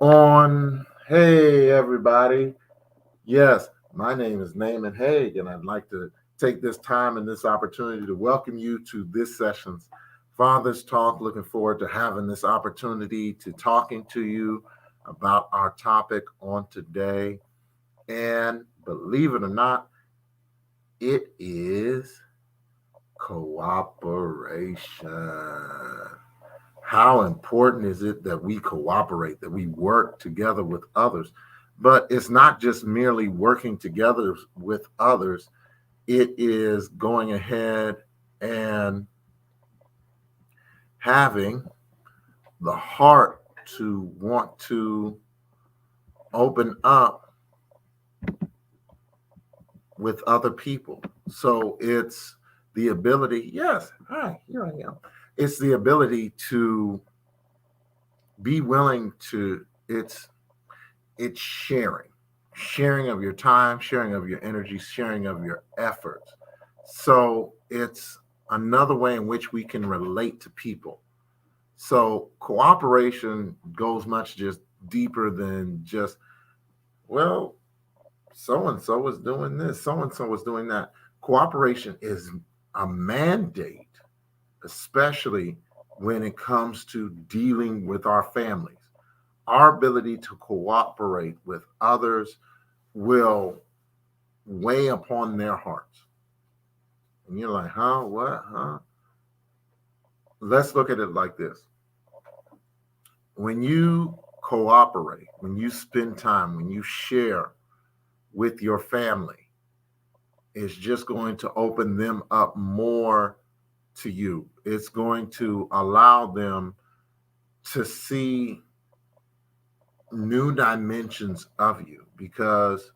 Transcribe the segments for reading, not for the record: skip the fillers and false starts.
Hey everybody. Yes, my name is Naaman Haig, and I'd like to take this time and this opportunity to welcome you to this session's Father's Talk. Looking forward to having this opportunity to talking to you about our topic on today. And believe it or not, it is cooperation. How important is it that we cooperate, that we work together with others? But it's not just merely working together with others, it is going ahead and having the heart to want to open up with other people. So it's the ability, yes, hi, here I am. It's the ability to be willing to, it's sharing of your time, sharing of your energy, sharing of your efforts. So it's another way in which we can relate to people. So cooperation goes much just deeper than just, well, so and so was doing this, so and so was doing that. Cooperation is a mandate, especially when it comes to dealing with our families. Our ability to cooperate with others will weigh upon their hearts. And you're like, huh? What? Huh? Let's look at it like this. When you cooperate, when you spend time, when you share with your family, it's just going to open them up more to you. It's going to allow them to see new dimensions of you because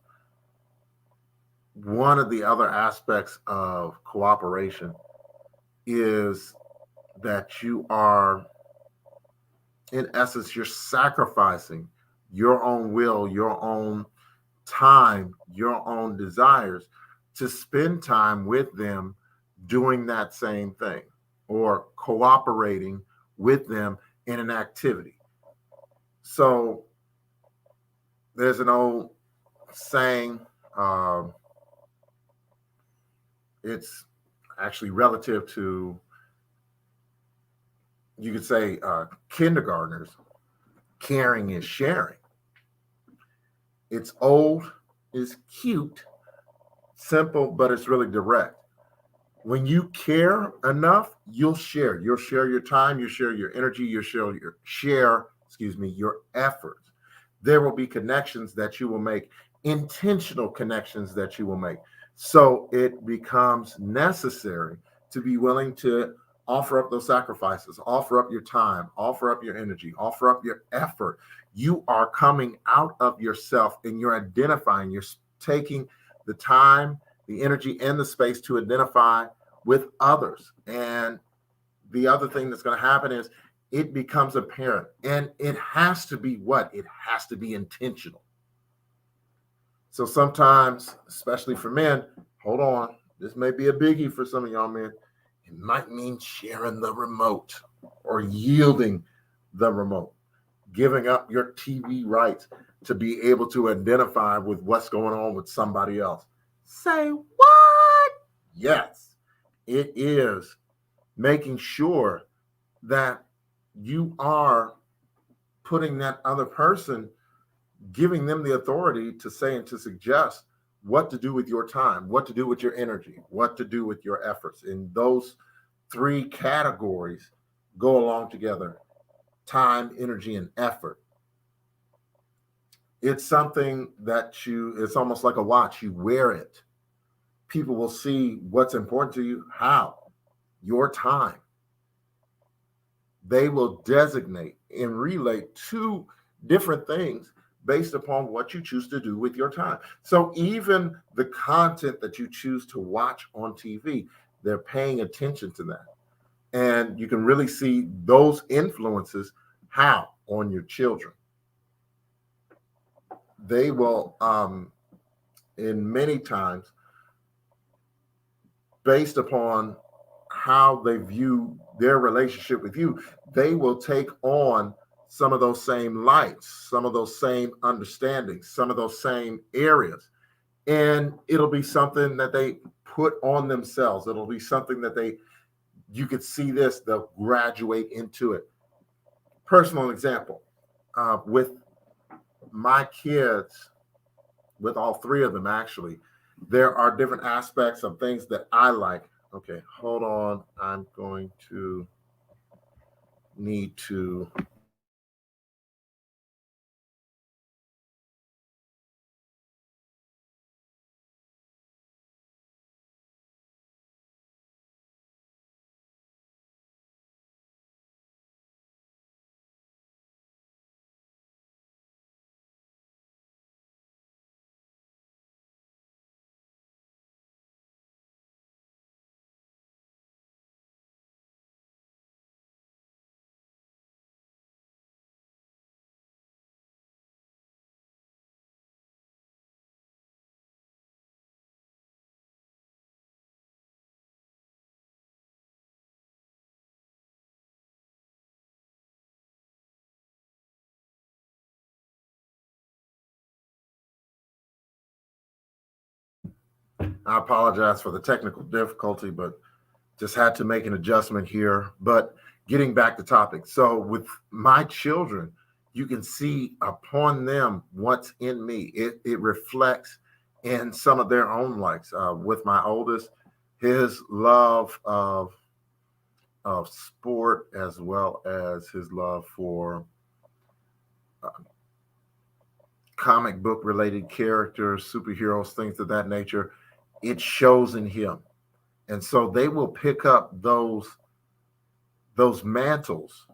one of the other aspects of cooperation is that you are, in essence, you're sacrificing your own will, your own time, your own desires to spend time with them doing that same thing or cooperating with them in an activity. So there's an old saying, um, it's actually relative to, you could say, kindergartners, caring is sharing. It's old, it's cute, simple, but it's really direct. When you care enough, you'll share. You'll share your time, you share your energy, you share, your efforts. There will be connections that you will make, intentional connections that you will make. So it becomes necessary to be willing to offer up those sacrifices, offer up your time, offer up your energy, offer up your effort. You are coming out of yourself and you're identifying, you're taking the time, the energy, and the space to identify with others. And the other thing that's going to happen is it becomes apparent. And it has to be what? It has to be intentional. So sometimes, especially for men, hold on, this may be a biggie for some of y'all men. It might mean sharing the remote or yielding the remote, giving up your TV rights to be able to identify with what's going on with somebody else. Say what? Yes, it is making sure that you are putting that other person, giving them the authority to say and to suggest what to do with your time, what to do with your energy, what to do with your efforts. And those three categories go along together: time, energy, and effort. It's something that it's almost like a watch. You wear it. People will see what's important to you. How? Your time. They will designate and relate two different things based upon what you choose to do with your time. So even the content that you choose to watch on TV, they're paying attention to that. And you can really see those influences how on your children. They will, in many times, based upon how they view their relationship with you, they will take on some of those same lights, some of those same understandings, some of those same areas. And it'll be something that they put on themselves. It'll be something that you could see this, they'll graduate into it. Personal example, with my kids, with all three of them actually, there are different aspects of things that I like. Okay, hold on. I'm going to need to. I apologize for the technical difficulty, but just had to make an adjustment here. But getting back to topic. So with my children, you can see upon them what's in me. It reflects in some of their own likes. With my oldest, his love of sport as well as his love for uh, comic book related characters, superheroes, things of that nature. It shows in him. And so they will pick up those mantles,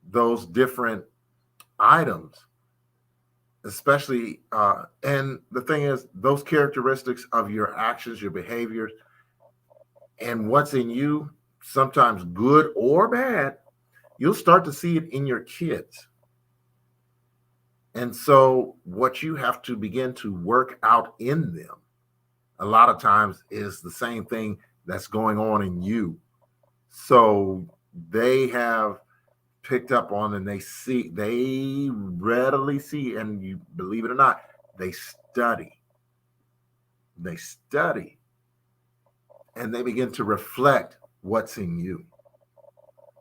those different items, especially and the thing is those characteristics of your actions, your behaviors, and what's in you, sometimes good or bad, you'll start to see it in your kids. And so what you have to begin to work out in them a lot of times is the same thing that's going on in you. So they have picked up on, and they readily see, and you believe it or not, they study. They study and they begin to reflect what's in you.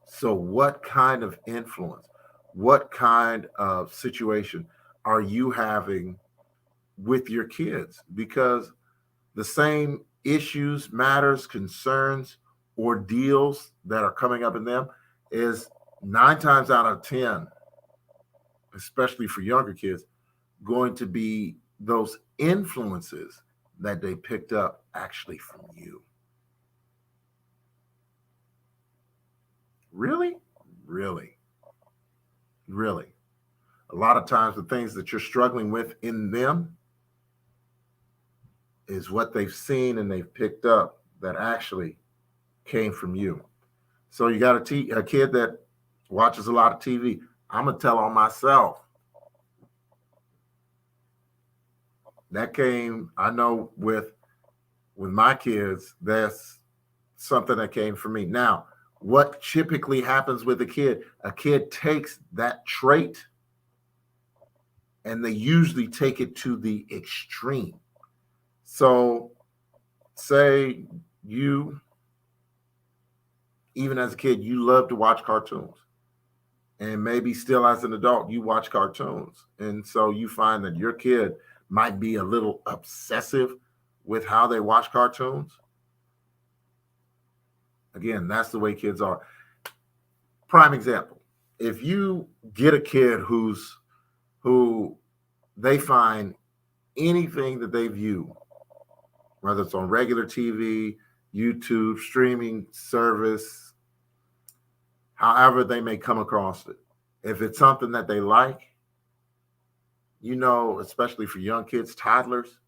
So, what kind of influence, what kind of situation are you having with your kids? Because the same issues, matters, concerns, ordeals that are coming up in them is 9 times out of 10, especially for younger kids, going to be those influences that they picked up actually from you. Really? Really? Really? A lot of times, the things that you're struggling with in them is what they've seen and they've picked up that actually came from you. So you got a kid that watches a lot of TV. I'm gonna tell on myself. That came, I know, with my kids. That's something that came from me. Now, what typically happens with a kid takes that trait and they usually take it to the extreme. So, say you, even as a kid, you love to watch cartoons. And maybe still as an adult, you watch cartoons. And so you find that your kid might be a little obsessive with how they watch cartoons. Again, that's the way kids are. Prime example. If you get a kid who they find anything that they view, whether it's on regular TV, YouTube, streaming service, however they may come across it. If it's something that they like, especially for young kids, toddlers,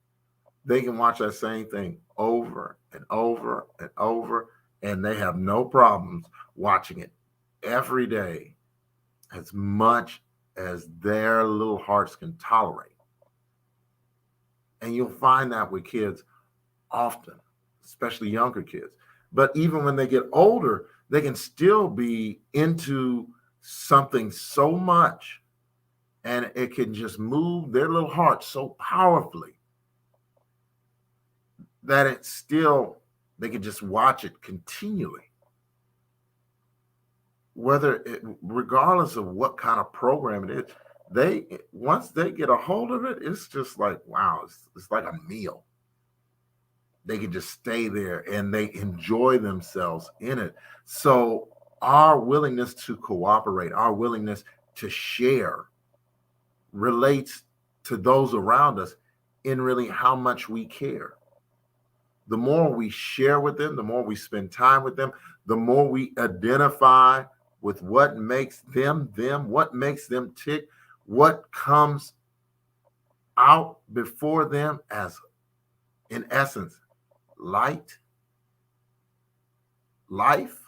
they can watch that same thing over and over and over, and they have no problems watching it every day as much as their little hearts can tolerate. And you'll find that with kids often, especially younger kids. But even when they get older, they can still be into something so much and it can just move their little heart so powerfully that it's still, they can just watch it continually. Regardless of what kind of program it is, once they get a hold of it, it's just like, wow, it's like a meal. They can just stay there and they enjoy themselves in it. So our willingness to cooperate, our willingness to share relates to those around us in really how much we care. The more we share with them, the more we spend time with them, the more we identify with what makes them, what makes them tick, what comes out before them as, in essence, light, life.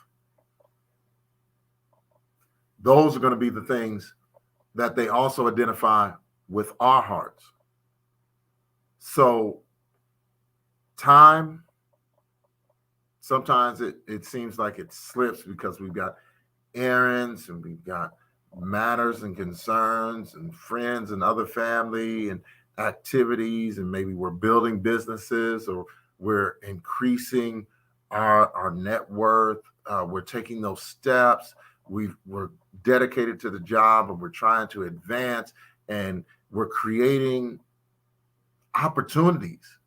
Those are going to be the things that they also identify with our hearts. So time, sometimes it seems like it slips because we've got errands and we've got matters and concerns and friends and other family and activities, and maybe we're building businesses or we're increasing our net worth. We're taking those steps. We're dedicated to the job and we're trying to advance, and we're creating opportunities,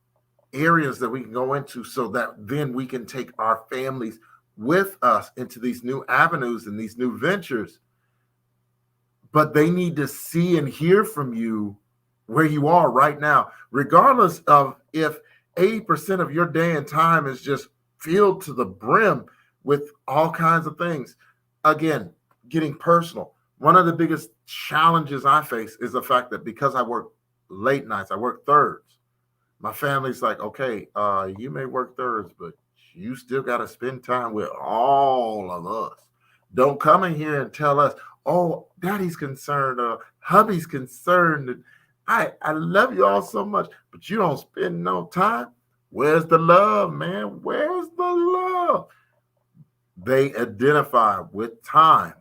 areas that we can go into so that then we can take our families with us into these new avenues and these new ventures. But they need to see and hear from you where you are right now, regardless of if 80% of your day and time is just filled to the brim with all kinds of things. Again, getting personal. One of the biggest challenges I face is the fact that because I work late nights, I work thirds. My family's like, okay, you may work thirds, but you still got to spend time with all of us. Don't come in here and tell us, oh, daddy's concerned or hubby's concerned. And I love you all so much, but you don't spend no time. Where's the love, man? Where's the love? They identify with time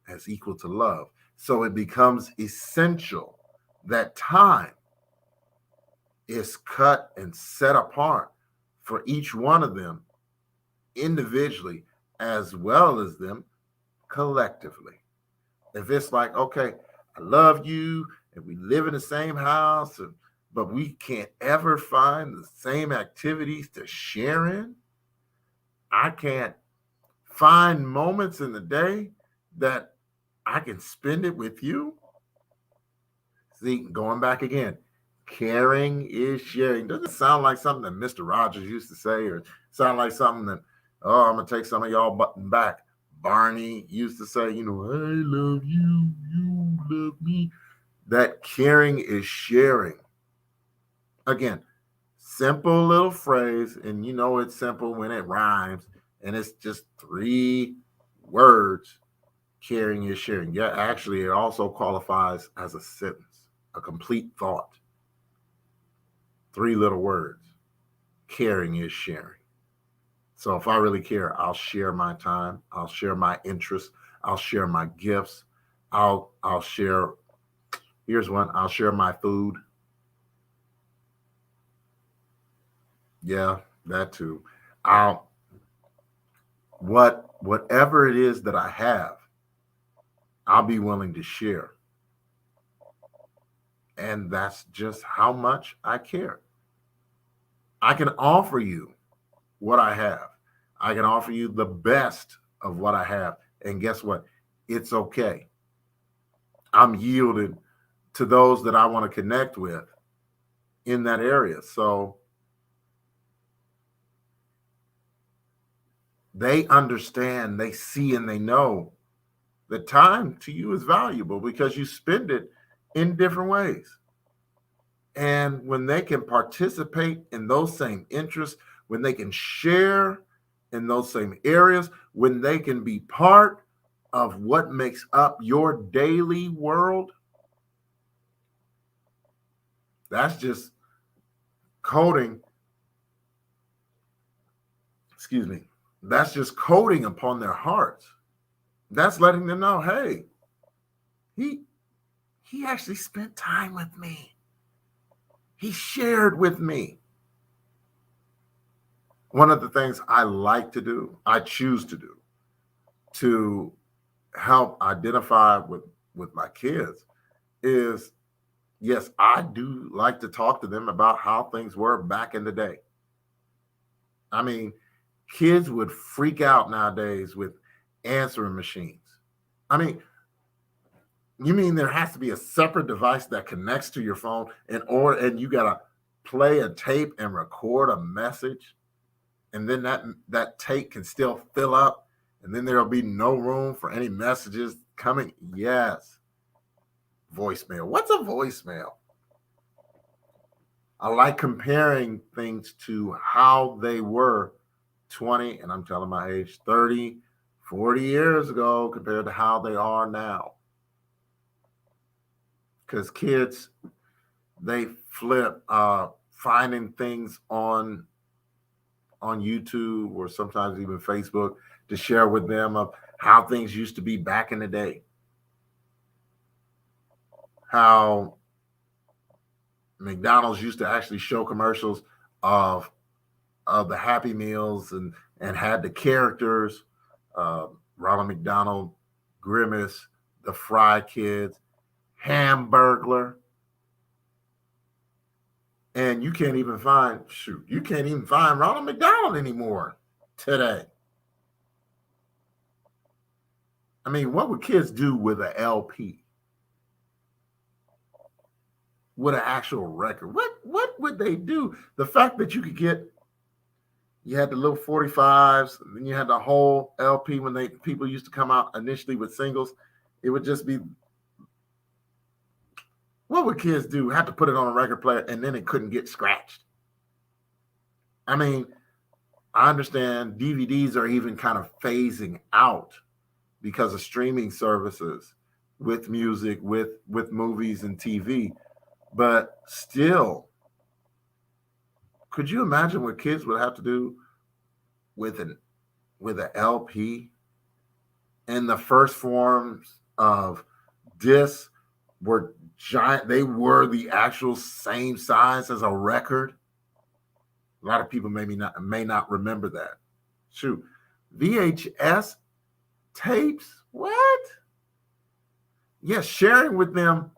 as equal to love. So it becomes essential that time is cut and set apart for each one of them individually as well as them collectively. If it's like, okay, I love you and we live in the same house, but we can't ever find the same activities to share in, I can't find moments in the day that I can spend it with you. See, going back again, caring is sharing. Doesn't sound like something that Mr. Rogers used to say, or sound like something that, oh, I'm going to take some of y'all button back. Barney used to say, I love you, you love me. That caring is sharing. Again, simple little phrase, and it's simple when it rhymes, and it's just 3 words. Caring is sharing. Yeah, actually, it also qualifies as a sentence, a complete thought. 3 little words. Caring is sharing. So if I really care, I'll share my time. I'll share my interests. I'll share my gifts. I'll share. Here's one. I'll share my food. Yeah, that too. Whatever it is that I have, I'll be willing to share. And that's just how much I care. I can offer you what I have. I can offer you the best of what I have. And guess what? It's okay. I'm yielded to those that I want to connect with in that area. So they understand, they see, and they know that time to you is valuable because you spend it in different ways. And when they can participate in those same interests, when they can share in those same areas, when they can be part of what makes up your daily world, that's just coding. Excuse me. That's just coding upon their hearts. That's letting them know, hey, He actually spent time with me. He shared with me. One of the things I like to do, I choose to do, to help identify with my kids is, yes, I do like to talk to them about how things were back in the day. I mean, kids would freak out nowadays with answering machines. I mean, you mean there has to be a separate device that connects to your phone and you gotta play a tape and record a message, and then that tape can still fill up, and then there'll be no room for any messages coming. Yes. Voicemail. What's a voicemail? I like comparing things to how they were 20, and I'm telling my age, 30, 40 years ago compared to how they are now. Because kids, they flip finding things on YouTube or sometimes even Facebook to share with them of how things used to be back in the day. How McDonald's used to actually show commercials of the Happy Meals and had the characters, Ronald McDonald, Grimace, the Fry Kids, Hamburglar. And you can't even find Ronald McDonald anymore today. I mean, what would kids do with an LP? With an actual record? What would they do? The fact that you had the little 45s, and then you had the whole LP when people used to come out initially with singles. It would just be, what would kids do? Have to put it on a record player and then it couldn't get scratched. I mean, I understand DVDs are even kind of phasing out because of streaming services with music, with movies and TV. But still, could you imagine what kids would have to do with an LP? And the first forms of discs were giant. They were the actual same size as a record. A lot of people may not remember that. Shoot, VHS tapes? What? Yes, sharing with them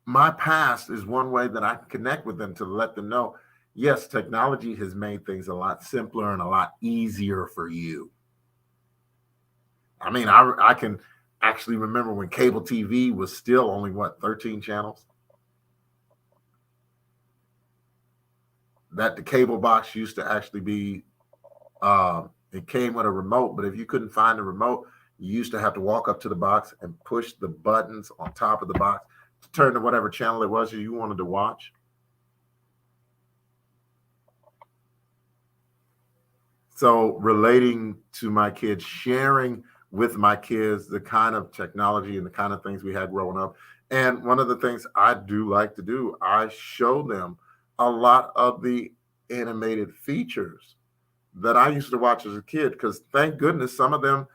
my past is one way that I can connect with them to let them know, yes, technology has made things a lot simpler and a lot easier for you. I mean, I can actually remember when cable TV was still only 13 channels. That the cable box used to actually be, it came with a remote, but if you couldn't find the remote, you used to have to walk up to the box and push the buttons on top of the box to turn to whatever channel it was you wanted to watch. So relating to my kids, sharing with my kids the kind of technology and the kind of things we had growing up. And one of the things I do like to do, I show them a lot of the animated features that I used to watch as a kid, because thank goodness some of them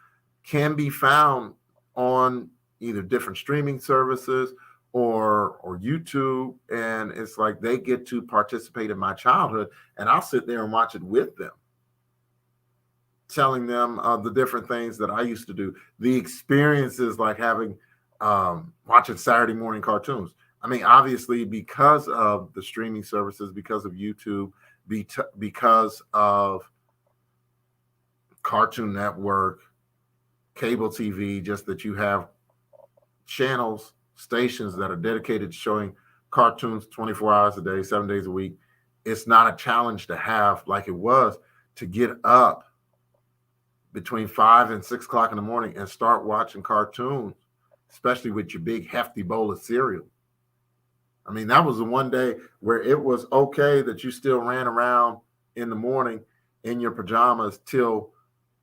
can be found on either different streaming services or YouTube. And it's like they get to participate in my childhood, and I'll sit there and watch it with them, telling them the different things that I used to do, the experiences like having watching Saturday morning cartoons. I mean, obviously, because of the streaming services, because of YouTube, because of Cartoon Network, cable TV, just that you have channels, stations that are dedicated to showing cartoons 24 hours a day, 7 days a week. It's not a challenge to have like it was to get up between 5 and 6 o'clock in the morning and start watching cartoons, especially with your big hefty bowl of cereal. I mean, that was the one day where it was okay that you still ran around in the morning in your pajamas till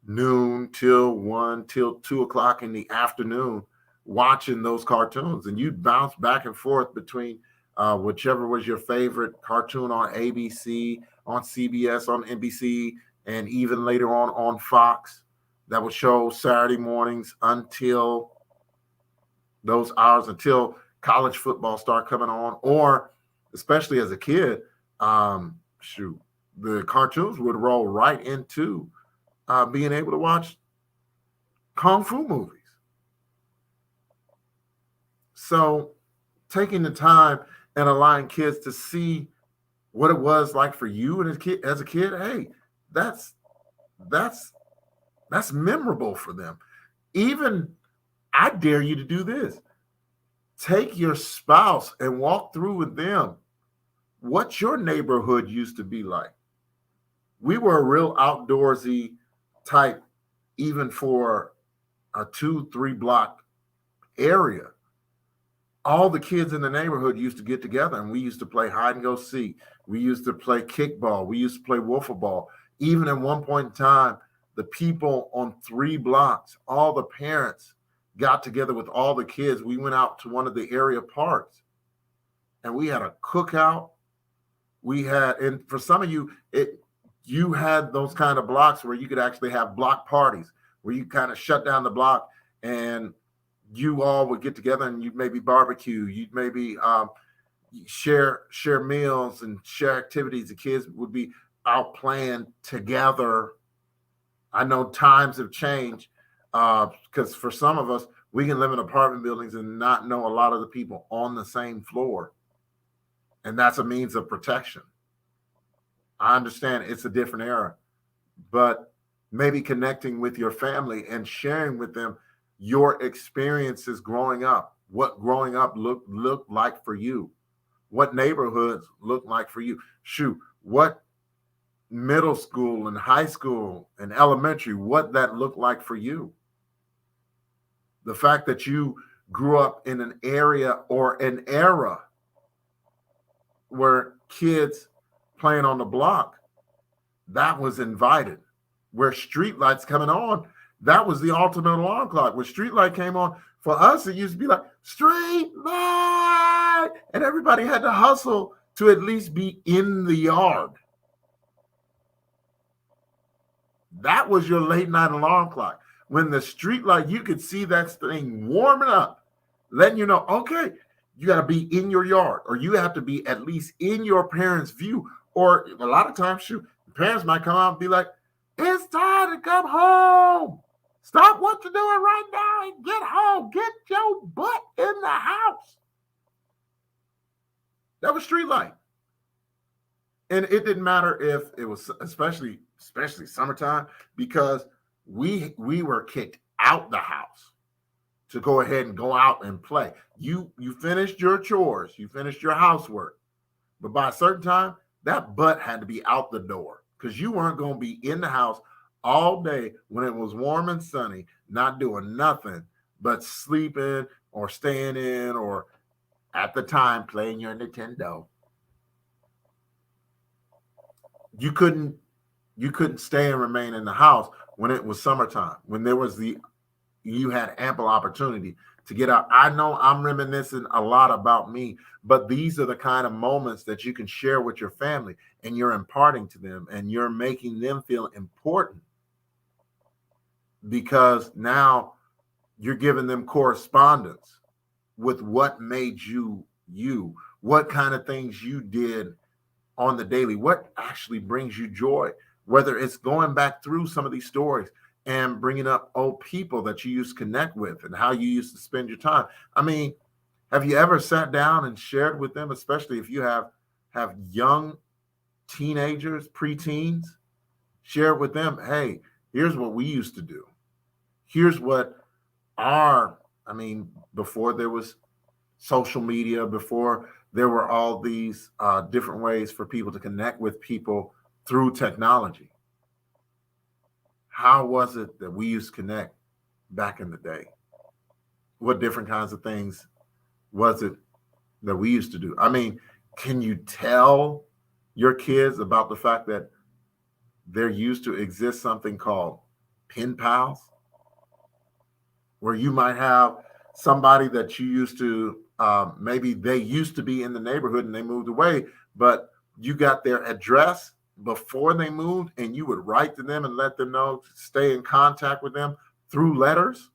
noon, till 1, till 2 o'clock in the afternoon, watching those cartoons. And you'd bounce back and forth between whichever was your favorite cartoon on ABC, on CBS, on NBC, and even later on Fox, that would show Saturday mornings until those hours until college football start coming on, or especially as a kid, shoot, the cartoons would roll right into being able to watch kung fu movies. So taking the time and allowing kids to see what it was like for you and as a kid, hey, that's that's memorable for them. Even I dare you to do this. Take your spouse and walk through with them what your neighborhood used to be like. We were a real outdoorsy type, even for a 2-3 block area. All the kids in the neighborhood used to get together and we used to play hide and go seek. We used to play kickball. We used to play wiffle ball. Even at one point in time, the people on 3 blocks, all the parents got together with all the kids. We went out to one of the area parks and we had a cookout. We had, and for some of you, you had those kind of blocks where you could actually have block parties where you kind of shut down the block and you all would get together and you'd maybe barbecue. You'd maybe share meals and share activities. The kids would be out playing together. I know times have changed because for some of us, we can live in apartment buildings and not know a lot of the people on the same floor. And that's a means of protection. I understand it's a different era, but maybe connecting with your family and sharing with them your experiences growing up, what growing up looked like for you, what neighborhoods looked like for you. Shoot, what middle school and high school and elementary, what that looked like for you. The fact that you grew up in an area or an era where kids playing on the block, that was invited. Where street lights coming on, that was the ultimate alarm clock. When street light came on, for us, it used to be like, street light! And everybody had to hustle to at least be in the yard. That was your late night alarm clock. When the street light, you could see that thing warming up, letting you know, okay, you got to be in your yard, or you have to be at least in your parents' view. Or a lot of times, shoot, parents might come out and be like, it's time to come home. Stop what you're doing right now and get home. Get your butt in the house. That was street light. And it didn't matter if it was especially summertime, because we were kicked out the house to go ahead and go out and play. You finished your chores, you finished your housework, but by a certain time, that butt had to be out the door, because you weren't going to be in the house all day when it was warm and sunny, not doing nothing but sleeping or staying in, or at the time playing your Nintendo. You couldn't stay and remain in the house when it was summertime, when you had ample opportunity to get out. I know I'm reminiscing a lot about me, but these are the kind of moments that you can share with your family, and you're imparting to them and you're making them feel important, because now you're giving them correspondence with what made you, what kind of things you did on the daily, what actually brings you joy, whether it's going back through some of these stories and bringing up old people that you used to connect with and how you used to spend your time. I mean, have you ever sat down and shared with them, especially if you have young teenagers, preteens, share with them, hey, here's what we used to do. Here's what before there was social media, before there were all these different ways for people to connect with people through technology. How was it that we used to connect back in the day? What different kinds of things was it that we used to do? I mean, can you tell your kids about the fact that there used to exist something called pen pals, where you might have somebody that you used to, maybe they used to be in the neighborhood and they moved away, but you got their address before they moved, and you would write to them and let them know, stay in contact with them through letters.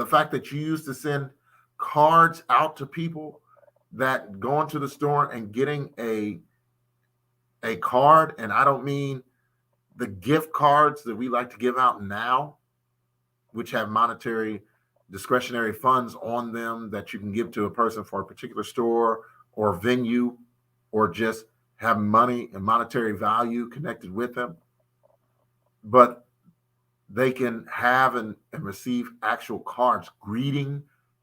The fact that you used to send cards out to people, that going to the store and getting a card, and I don't mean the gift cards that we like to give out now, which have monetary discretionary funds on them that you can give to a person for a particular store or venue, or just have money and monetary value connected with them. But they can have and receive actual cards, greeting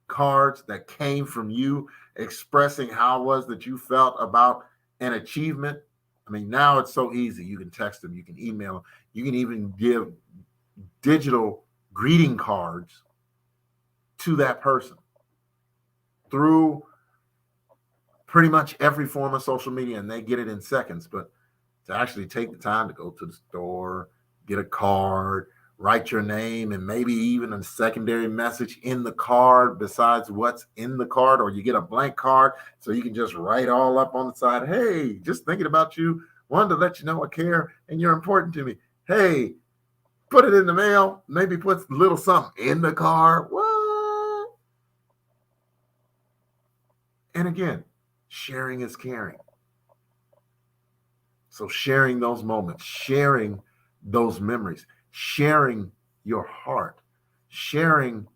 cards that came from you, expressing how it was that you felt about an achievement. I mean, now it's so easy. You can text them, you can email them, you can even give digital greeting cards to that person through pretty much every form of social media, and they get it in seconds. But to actually take the time to go to the store, get a card, write your name, and maybe even a secondary message in the card besides what's in the card, or you get a blank card so you can just write all up on the side, hey, just thinking about you, wanted to let you know I care and you're important to me. Hey, put it in the mail, maybe put a little something in the card. What? And again, sharing is caring. So sharing those moments, sharing those memories, sharing your heart, sharing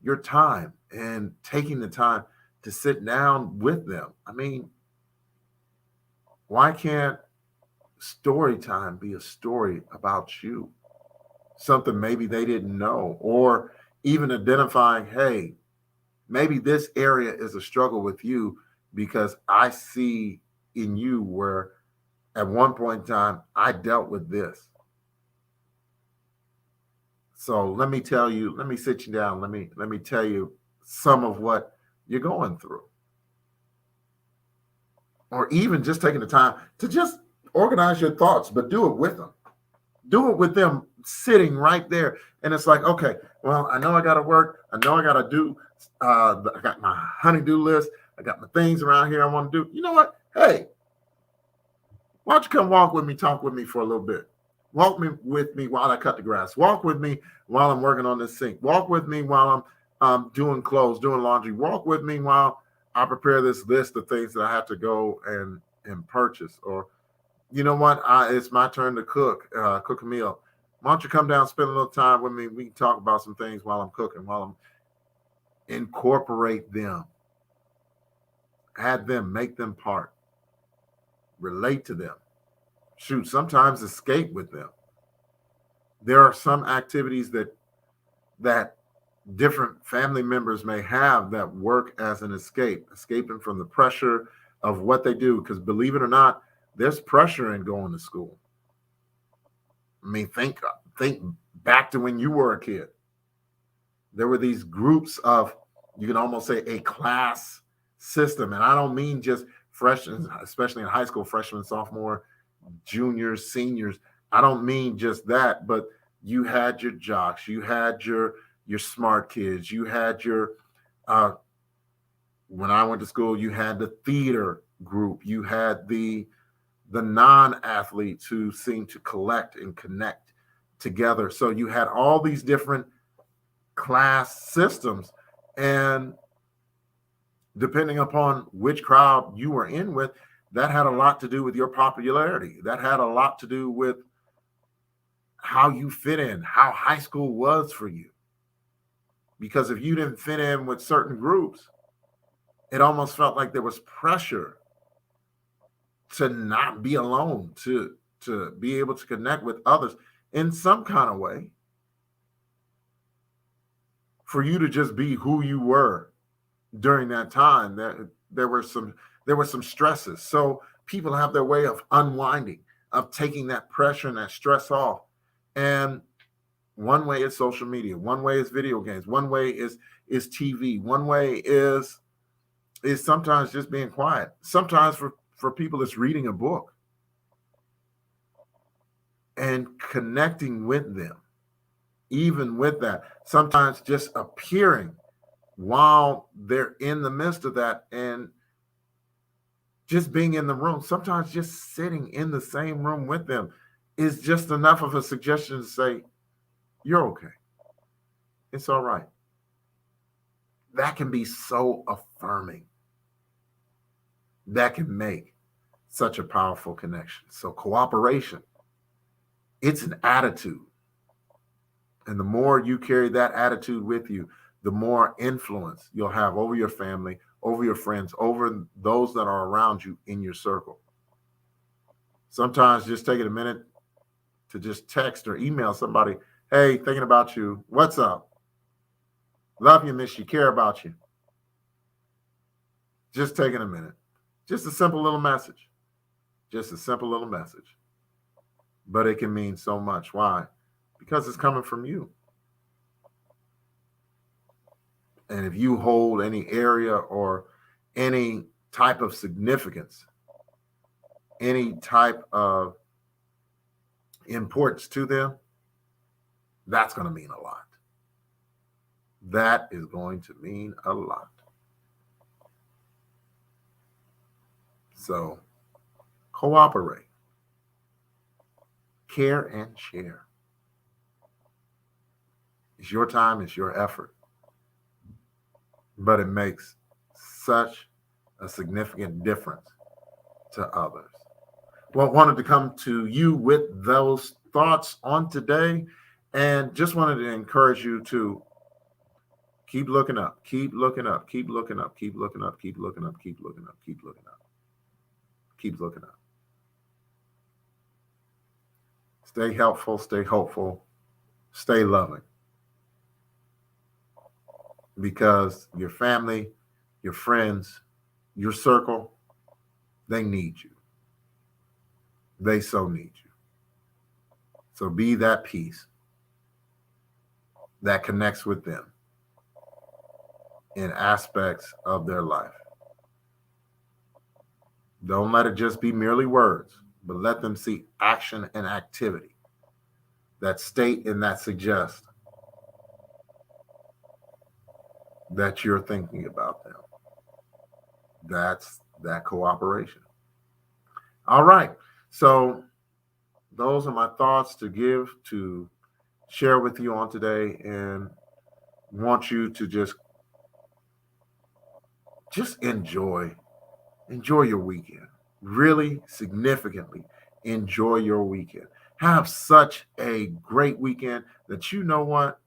your time, and taking the time to sit down with them. I mean, why can't story time be a story about you? Something maybe they didn't know, or even identifying, hey, maybe this area is a struggle with you because I see in you where at one point in time I dealt with this. So let me tell you, let me sit you down. Let me tell you some of what you're going through. Or even just taking the time to just organize your thoughts, but do it with them. Do it with them sitting right there. And it's like, okay, well, I know I got to work. I know I got to do, I got my honey-do list. I got my things around here I want to do. You know what? Hey, why don't you come walk with me, talk with me for a little bit? Walk with me while I cut the grass. Walk with me while I'm working on this sink. Walk with me while I'm doing clothes, doing laundry. Walk with me while I prepare this list of things that I have to go and purchase. Or, you know what? It's my turn to cook a meal. Why don't you come down, spend a little time with me? We can talk about some things while I'm cooking, while I'm incorporate them, add them, make them part, relate to them. Shoot, sometimes escape with them. There are some activities that different family members may have that work as an escaping from the pressure of what they do. Because believe it or not, there's pressure in going to school. I mean, think back to when you were a kid. There were these groups of, you can almost say, a class system. And I don't mean just freshmen, especially in high school, freshmen, sophomore, juniors, seniors. I don't mean just that, but you had your jocks, you had your smart kids, you had your when I went to school, you had the theater group, you had the non-athletes who seemed to collect and connect together. So you had all these different class systems, and depending upon which crowd you were in with, that had a lot to do with your popularity. That had a lot to do with how you fit in, how high school was for you. Because if you didn't fit in with certain groups, it almost felt like there was pressure to not be alone, to be able to connect with others in some kind of way, for you to just be who you were during that time. There were some stresses. So people have their way of unwinding, of taking that pressure and that stress off. And one way is social media, one way is video games, one way is TV, one way is sometimes just being quiet. Sometimes for people, it's reading a book and connecting with them. Even with that, sometimes just appearing while they're in the midst of that, and just being in the room, sometimes just sitting in the same room with them is just enough of a suggestion to say, you're okay. It's all right. that can be so affirming. That can make such a powerful connection. So cooperation, it's an attitude. And the more you carry that attitude with you, the more influence you'll have over your family, over your friends, over those that are around you in your circle. Sometimes just taking a minute to just text or email somebody, hey, thinking about you. What's up? Love you, miss you, care about you. Just taking a minute. Just a simple little message. Just a simple little message. But it can mean so much. Why? Because it's coming from you. And if you hold any area or any type of significance, any type of importance to them, that's going to mean a lot. That is going to mean a lot. So cooperate, care, and share. It's your time, it's your effort, but it makes such a significant difference to others. Well, wanted to come to you with those thoughts on today, and just wanted to encourage you to keep looking up, keep looking up, keep looking up, keep looking up, keep looking up, keep looking up, keep looking up, keep looking up. Stay helpful, stay hopeful, stay loving. Because your family, your friends, your circle, they need you. They so need you. So be that peace that connects with them in aspects of their life. Don't let it just be merely words, but let them see action and activity that state and that suggest that you're thinking about them. That's that cooperation. All right. So those are my thoughts to share with you on today, and want you to just enjoy your weekend. Really significantly enjoy your weekend. Have such a great weekend that you know what?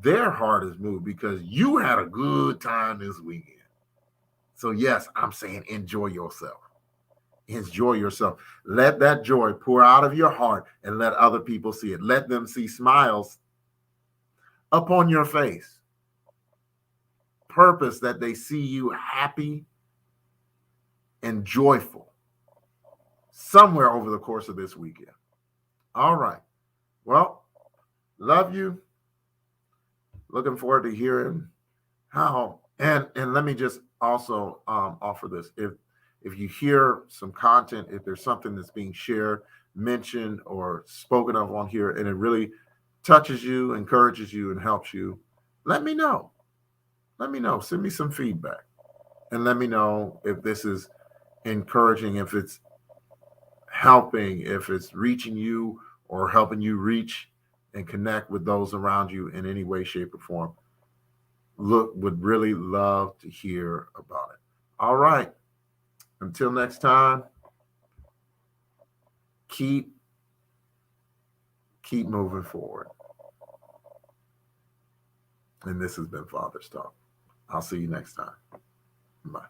Their heart is moved because you had a good time this weekend. So yes, I'm saying enjoy yourself. Enjoy yourself. Let that joy pour out of your heart and let other people see it. Let them see smiles upon your face. Purpose that they see you happy and joyful somewhere over the course of this weekend. All right. Well, love you. Looking forward to hearing how. And let me just also offer this. If you hear some content, if there's something that's being shared, mentioned, or spoken of on here, and it really touches you, encourages you, and helps you, let me know. Let me know. Send me some feedback. And let me know if this is encouraging, if it's helping, if it's reaching you or helping you reach and connect with those around you in any way, shape, or form. Would really love to hear about it. All right. Until next time, keep moving forward. And this has been Father's Talk. I'll see you next time. Bye.